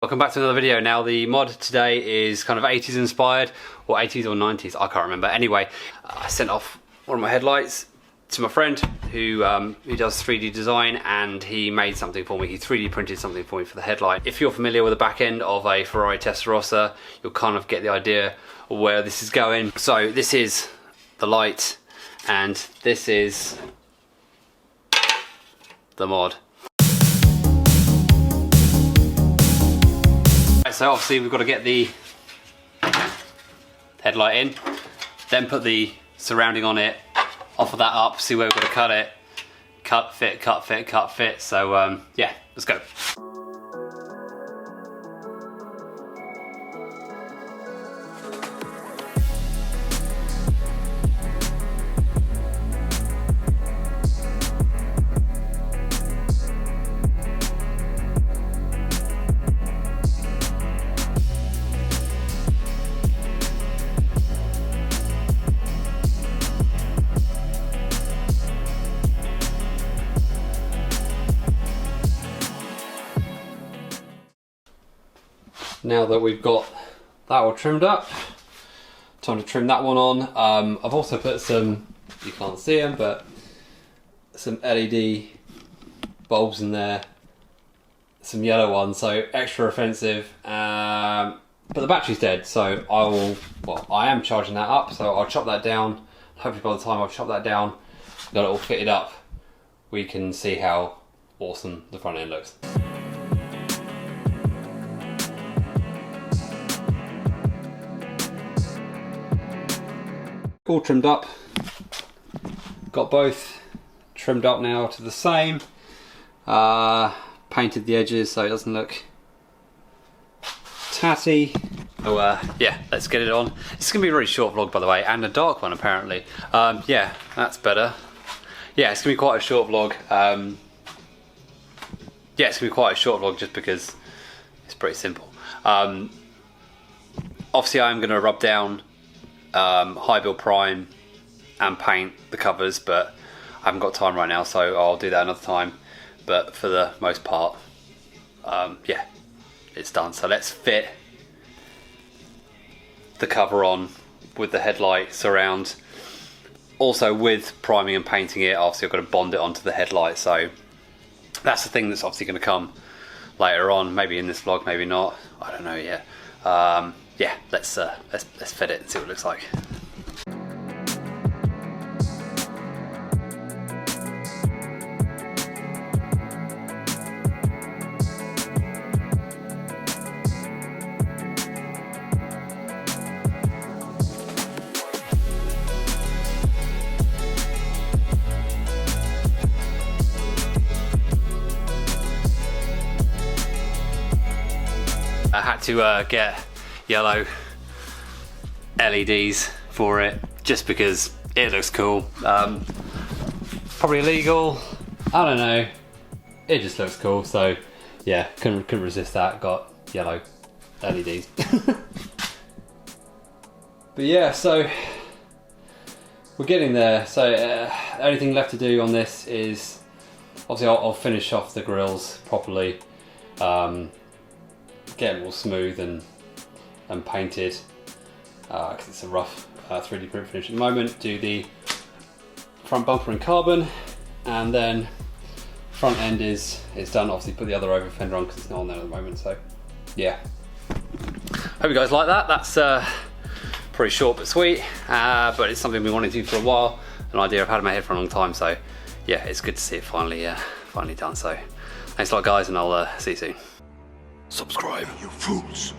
Welcome back to another video. Now the mod today is kind of 80s inspired, or 80s or 90s, I can't remember. Anyway, I sent off one of my headlights to my friend who does 3D design, and he made something for me. He 3D printed something for me for the headlight. If you're familiar with the back end of a Ferrari Testarossa, you'll kind of get the idea of where this is going. So this is the light, and this is the mod. So obviously we've got to get the headlight in, then put the surrounding on it, offer that up, see where we've got to cut it, cut, fit, cut, fit, cut, fit. So yeah, let's go. Now that we've got that all trimmed up, time to trim that one on. I've also put some, you can't see them, but some LED bulbs in there, some yellow ones, so extra offensive. But the battery's dead, so I am charging that up, so I'll chop that down. Hopefully by the time I've chopped that down, got it all fitted up, we can see how awesome the front end looks. All trimmed up, got both trimmed up now to the same, painted the edges so it doesn't look tatty. So yeah, let's get it on. It's gonna be a really short vlog, by the way, and a dark one apparently. Yeah, that's better. Yeah, it's gonna be quite a short vlog. Yeah, it's gonna be quite a short vlog just because it's pretty simple. Obviously I'm gonna rub down high build prime and paint the covers, but I haven't got time right now, so I'll do that another time. But for the most part, yeah, it's done. So let's fit the cover on with the headlight surround. Also with priming and painting it, obviously I've got to bond it onto the headlight, so that's the thing that's obviously going to come later on, maybe in this vlog, maybe not, I don't know yet. Yeah, let's fit it and see what it looks like. I had to get yellow LEDs for it just because it looks cool. Probably illegal, I don't know, it just looks cool, so yeah, couldn't resist that. Got yellow LEDs. But yeah, so we're getting there. So the only thing left to do on this is obviously I'll finish off the grills properly, get them all smooth and painted, because it's a rough 3D print finish at the moment. Do the front bumper in carbon, and then front end is done. Obviously put the other over fender on because it's not on there at the moment, so yeah. Hope you guys like that. That's pretty short but sweet, but it's something we wanted to do for a while, an idea I've had in my head for a long time, so yeah, it's good to see it finally done. So thanks a lot guys, and I'll see you soon. Subscribe, you fools.